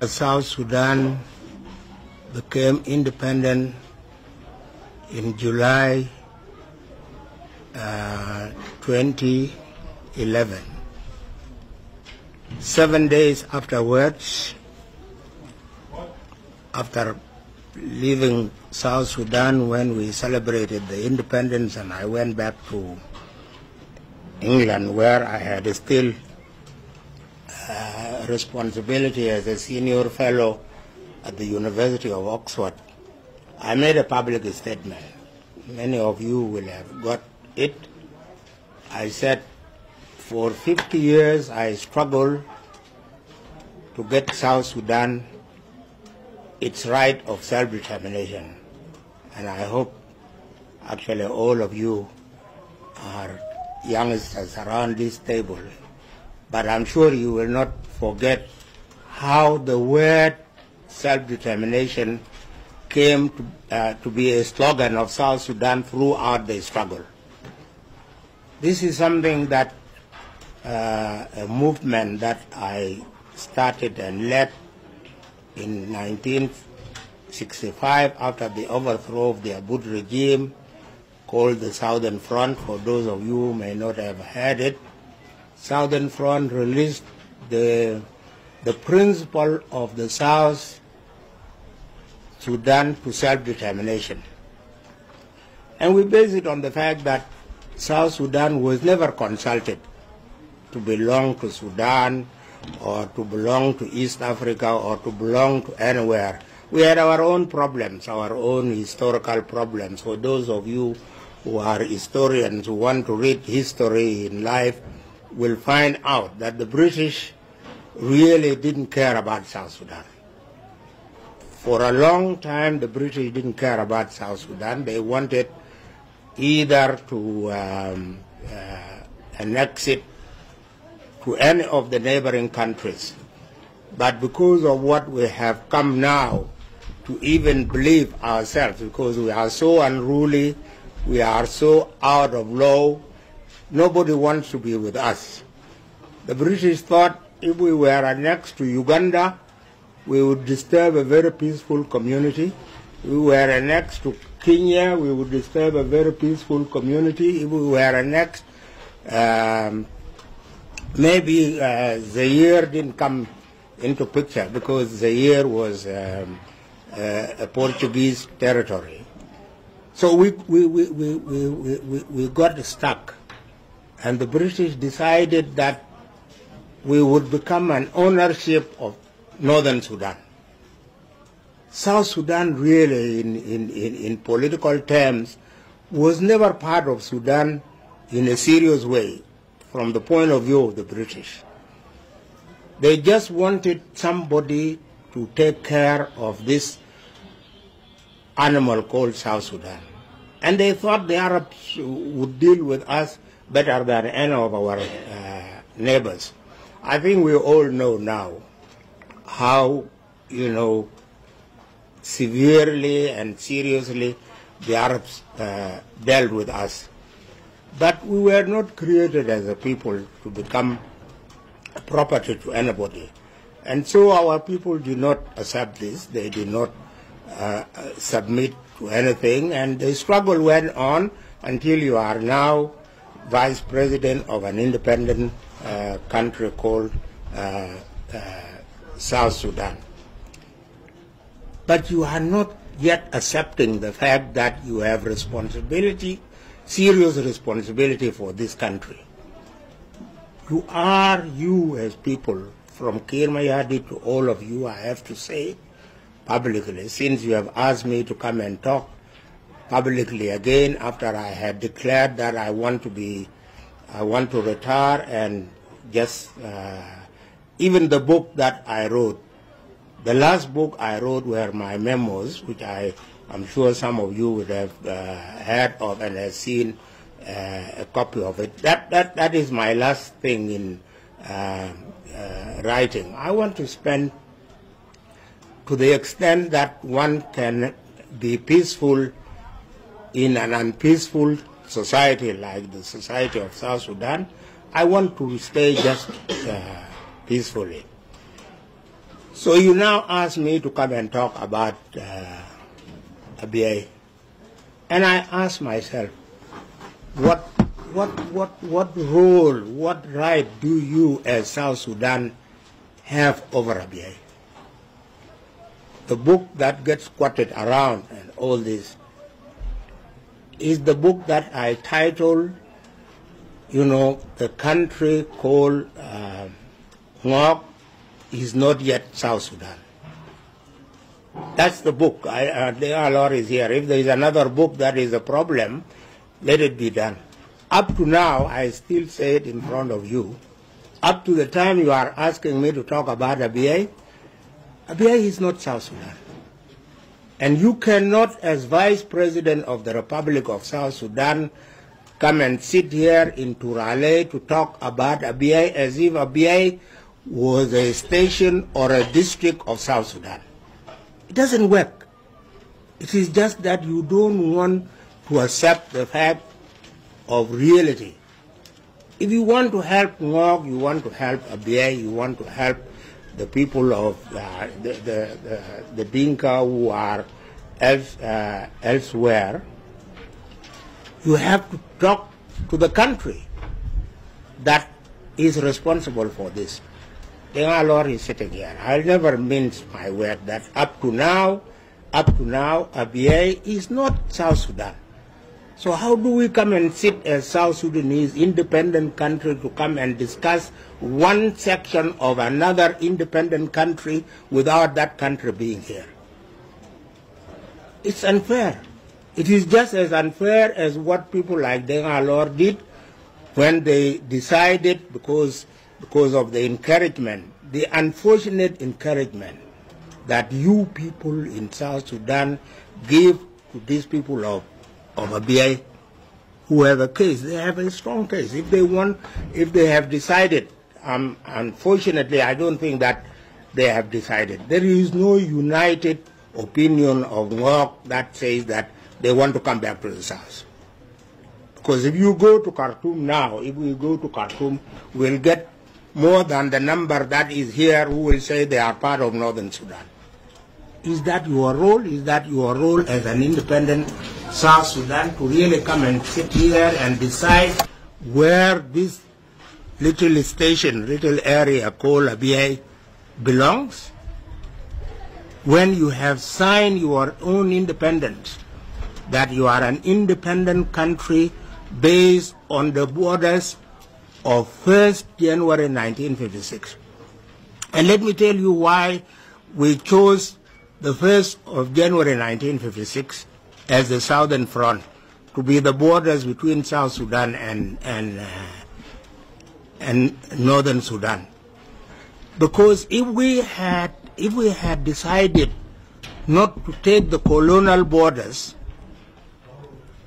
South Sudan became independent in July 2011. 7 days afterwards, after leaving South Sudan when we celebrated the independence, and I went back to England where I had still responsibility as a senior fellow at the University of Oxford, I made a public statement. Many of you will have got it. I said, for 50 years I struggled to get South Sudan its right of self-determination. And I hope actually all of you are youngsters around this table, but I'm sure you will not forget how the word self-determination came to be a slogan of South Sudan throughout the struggle. This is something that a movement that I started and led in 1965 after the overthrow of the Madut regime, called the Southern Front. For those of you who may not have heard it, Southern Front released the principle of the South Sudan to self-determination. And we base it on the fact that South Sudan was never consulted to belong to Sudan or to belong to East Africa or to belong to anywhere. We had our own problems, our own historical problems. For those of you who are historians who want to read history in life will find out that the British really didn't care about South Sudan. For a long time, the British didn't care about South Sudan. They wanted either to annex it to any of the neighboring countries. But because of what we have come now to even believe ourselves, because we are so unruly, we are so out of law, nobody wants to be with us. The British thought if we were annexed to Uganda, we would disturb a very peaceful community. If we were annexed to Kenya, we would disturb a very peaceful community. If we were annexed, maybe Zaire didn't come into picture because Zaire was a Portuguese territory. So we got stuck, and the British decided that we would become an ownership of Northern Sudan. South Sudan really, in political terms, was never part of Sudan in a serious way from the point of view of the British. They just wanted somebody to take care of this animal called South Sudan. And they thought the Arabs would deal with us better than any of our neighbors. I think we all know now how, severely and seriously the Arabs dealt with us. But we were not created as a people to become property to anybody. And so our people did not accept this. They did not submit to anything. And the struggle went on until you are now vice president of an independent country called South Sudan. But you are not yet accepting the fact that you have responsibility, serious responsibility for this country. You as people, from Kirmayadi to all of you, I have to say publicly, since you have asked me to come and talk publicly again after I had declared that I want to retire, and just even the book that I wrote, the last book I wrote were my memos, which I'm sure some of you would have heard of and have seen a copy of it. That is my last thing in writing. I want to spend, to the extent that one can be peaceful in an unpeaceful society like the society of South Sudan, I want to stay just peacefully. So you now ask me to come and talk about ABA. And I ask myself, what role, what right do you as South Sudan have over ABA? The book that gets quoted around and all this is the book that I titled, you know, The Country Called Ngok Is Not Yet South Sudan. That's the book. The Lord is here. If there is another book that is a problem, let it be done. Up to now, I still say it in front of you, up to the time you are asking me to talk about ABA, ABA is not South Sudan. And you cannot, as Vice President of the Republic of South Sudan, come and sit here in Turale to talk about ABA as if ABA was a station or a district of South Sudan. It doesn't work. It is just that you don't want to accept the fact of reality. If you want to help Ngok, you want to help ABA, you want to help the people of the Dinka who are elsewhere, you have to talk to the country that is responsible for this. Lord is sitting here. I'll never mince my word that up to now, ABA is not South Sudan. So how do we come and sit as South Sudanese independent country to come and discuss one section of another independent country without that country being here? It's unfair. It is just as unfair as what people like Lord did when they decided, because of the encouragement, the unfortunate encouragement that you people in South Sudan give to these people of ABA who have a case. They have a strong case. If they have decided, unfortunately, I don't think that they have decided. There is no united opinion of Ngok that says that they want to come back to the South. Because if you go to Khartoum now, if we go to Khartoum, we'll get more than the number that is here who will say they are part of Northern Sudan. Is that your role? Is that your role as an independent South Sudan to really come and sit here and decide where this little station, little area called ABA belongs? When you have signed your own independence, that you are an independent country based on the borders of 1st January 1956. And let me tell you why we chose the 1st of January 1956 as the Southern Front to be the borders between South Sudan and Northern Sudan. Because if we had decided not to take the colonial borders,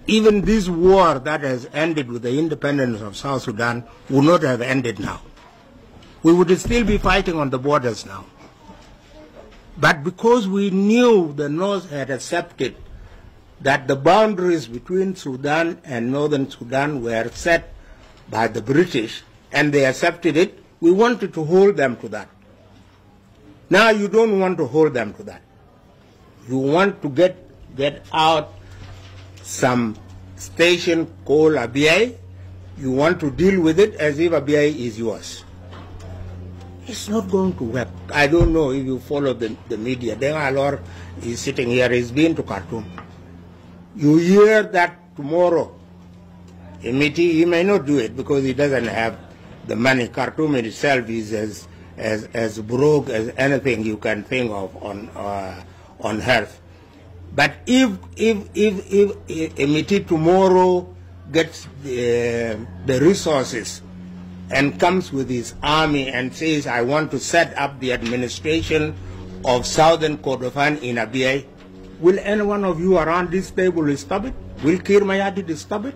even this war that has ended with the independence of South Sudan would not have ended now. We would still be fighting on the borders now. But because we knew the North had accepted that the boundaries between Sudan and Northern Sudan were set by the British, and they accepted it, we wanted to hold them to that. Now you don't want to hold them to that. You want to get out some station called ABA. You want to deal with it as if ABA is yours. It's not going to work. I don't know if you follow the media. Dengalor is sitting here. He's been to Khartoum. You hear that tomorrow, he may not do it because he doesn't have the money. Khartoum itself is as broke as anything you can think of on earth. But if Emiti tomorrow gets the resources and comes with his army and says, I want to set up the administration of Southern Kordofan in ABA, will any one of you around this table stop it? Will Kir Mayadi stop it?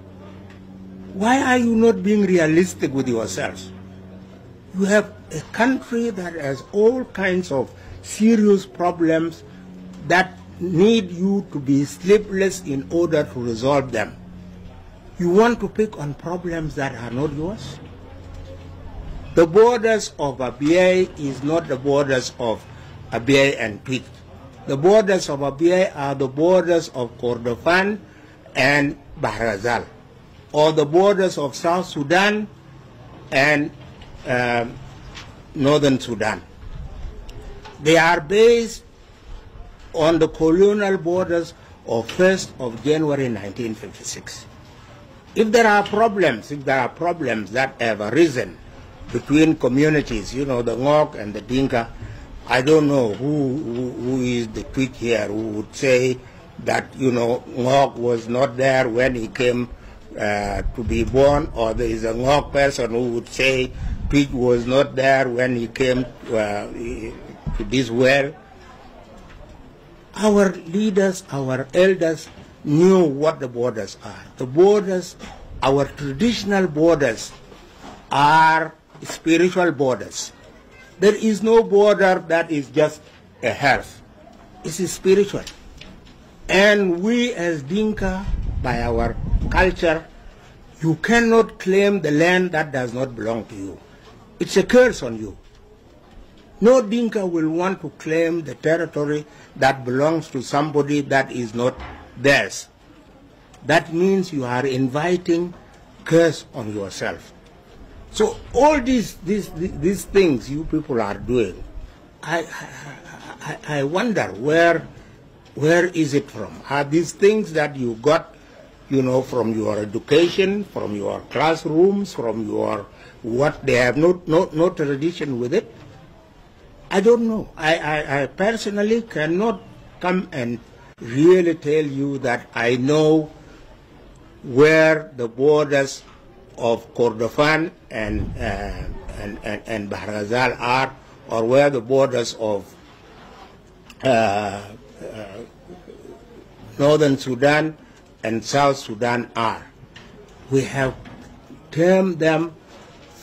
Why are you not being realistic with yourselves? You have a country that has all kinds of serious problems that need you to be sleepless in order to resolve them. You want to pick on problems that are not yours? The borders of ABA is not the borders of Abyei and Twitch. The borders of Abyei are the borders of Kordofan and Bahr Ghazal, or the borders of South Sudan and Northern Sudan. They are based on the colonial borders of 1st of January 1956. If there are problems that have arisen between communities, you know, the Ngok and the Dinka, I don't know who is the Twitch here who would say that, you know, Ngok was not there when he came to be born, or there is a Ngok person who would say Twitch was not there when he came to this world. Our leaders, our elders knew what the borders are. The borders, our traditional borders, are spiritual borders. There is no border that is just a health. It's spiritual. And we as Dinka, by our culture, you cannot claim the land that does not belong to you. It's a curse on you. No Dinka will want to claim the territory that belongs to somebody that is not theirs. That means you are inviting curse on yourself. So all these things you people are doing, I wonder where is it from? Are these things that you got, you know, from your education, from your classrooms, from your what? They have no tradition with it. I don't know. I personally cannot come and really tell you that I know where the borders of Kordofan and Bahr Ghazal are, or where the borders of Northern Sudan and South Sudan are. We have termed them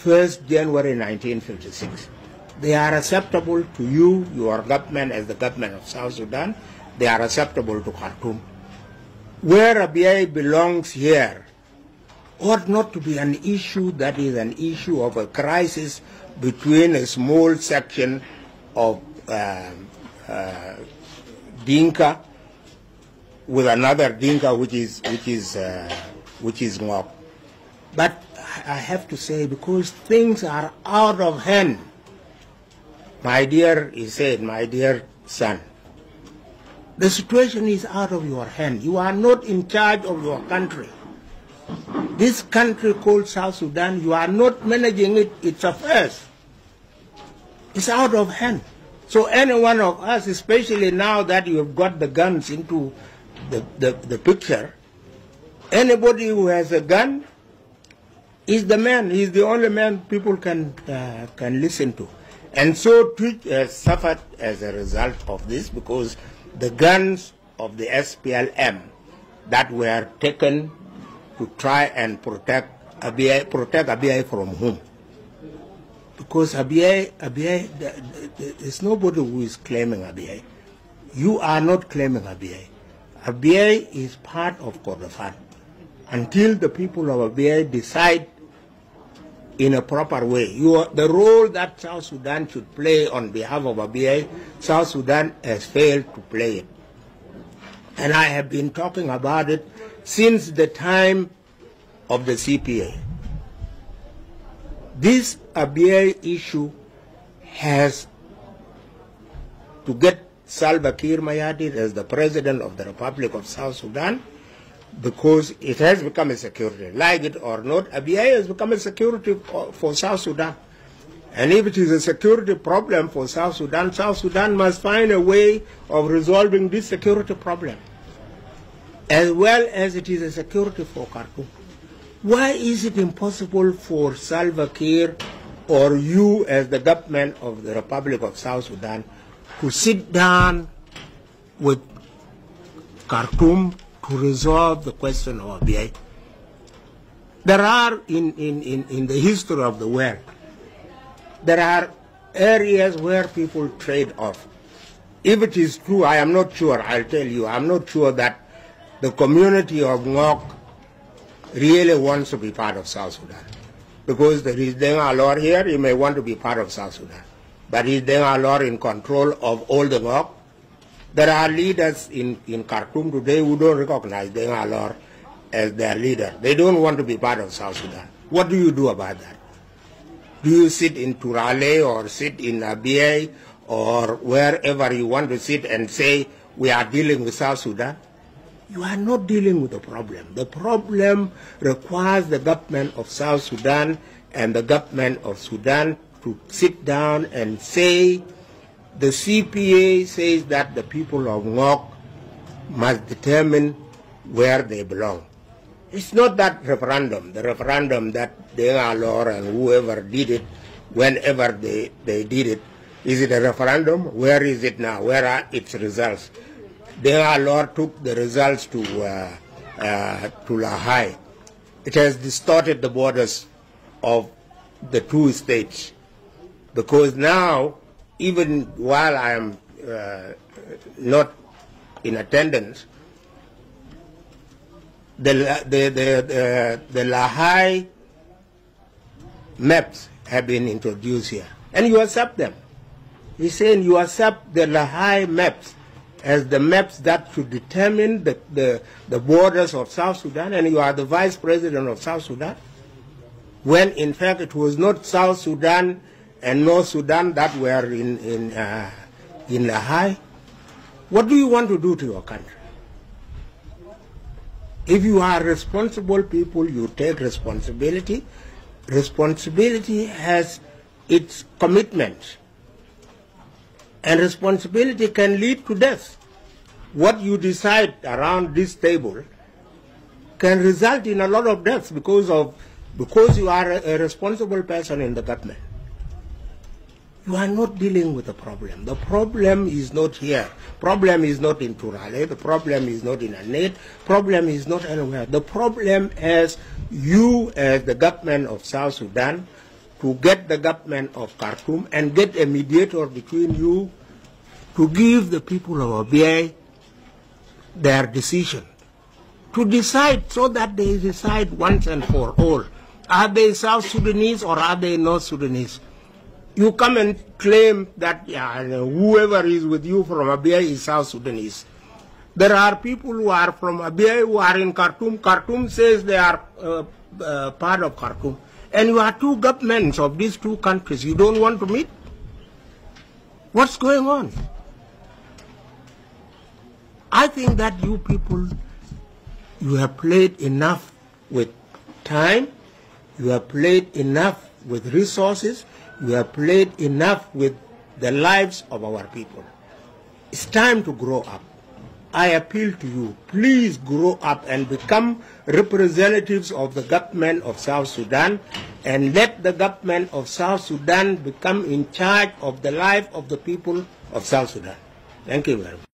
1st January 1956. They are acceptable to you, your government as the government of South Sudan. They are acceptable to Khartoum. Where Abyei belongs here ought not to be an issue that is an issue of a crisis between a small section of Dinka with another Dinka which is Ngok. But I have to say, because things are out of hand, my dear, he said, my dear son, the situation is out of your hand. You are not in charge of your country. This country called South Sudan, you are not managing it, its affairs. It's out of hand. So any one of us, especially now that you have got the guns into the picture, anybody who has a gun is the man, he's the only man people can listen to. And so Twitch has suffered as a result of this, because the guns of the SPLM that were taken to try and protect Abyei from whom? Because Abyei, there's nobody who is claiming Abyei. You are not claiming Abyei. Abyei is part of Kordofan. Until the people of Abyei decide in a proper way. The role that South Sudan should play on behalf of Abyei, South Sudan has failed to play it. And I have been talking about it since the time of the CPA. This Abyei issue has to get Salva Kiir Mayardit as the President of the Republic of South Sudan, because it has become a security. Like it or not, Abyei has become a security for South Sudan. And if it is a security problem for South Sudan must find a way of resolving this security problem, as well as it is a security for Khartoum. Why is it impossible for Salva Kiir or you as the government of the Republic of South Sudan to sit down with Khartoum to resolve the question of Abyei? There are, in the history of the world, there are areas where people trade off. If it is true, I am not sure, I'll tell you, I'm not sure that the community of Ngok really wants to be part of South Sudan. Because there is Denga Alor here, he may want to be part of South Sudan. but is Dengalor in control of all the Ngok? There are leaders in Khartoum today who don't recognize Dengalor as their leader. They don't want to be part of South Sudan. What do you do about that? Do you sit in Turale or sit in Abyei or wherever you want to sit and say, we are dealing with South Sudan? You are not dealing with the problem. The problem requires the government of South Sudan and the government of Sudan to sit down and say, the CPA says that the people of Ngok must determine where they belong. It's not that referendum, the referendum that Dengalor and whoever did it, whenever they did it. Is it a referendum? Where is it now? Where are its results? Dengalor took the results to Lahai. It has distorted the borders of the two states. Because now, even while I am not in attendance, the Lahai maps have been introduced here, and you accept them. He's saying you accept the Lahai maps as the maps that should determine the borders of South Sudan, and you are the vice president of South Sudan, when in fact it was not South Sudan and North Sudan that were in Lahai. What do you want to do to your country? If you are responsible people, you take responsibility. Responsibility has its commitment. And responsibility can lead to death. What you decide around this table can result in a lot of deaths because you are a responsible person in the government. You are not dealing with the problem. The problem is not here. Problem is not in Turale. The problem is not in Anet. Problem is not anywhere. The problem is you as the government of South Sudan to get the government of Khartoum and get a mediator between you to give the people of Abyei their decision. To decide so that they decide once and for all. Are they South Sudanese or are they North Sudanese? You come and claim that whoever is with you from Abyei is South Sudanese. There are people who are from Abyei who are in Khartoum. Khartoum says they are part of Khartoum. And you are two governments of these two countries. You don't want to meet? What's going on? I think that you people, you have played enough with time. You have played enough with resources. We have played enough with the lives of our people. It's time to grow up. I appeal to you, please grow up and become representatives of the government of South Sudan and let the government of South Sudan become in charge of the life of the people of South Sudan. Thank you very much.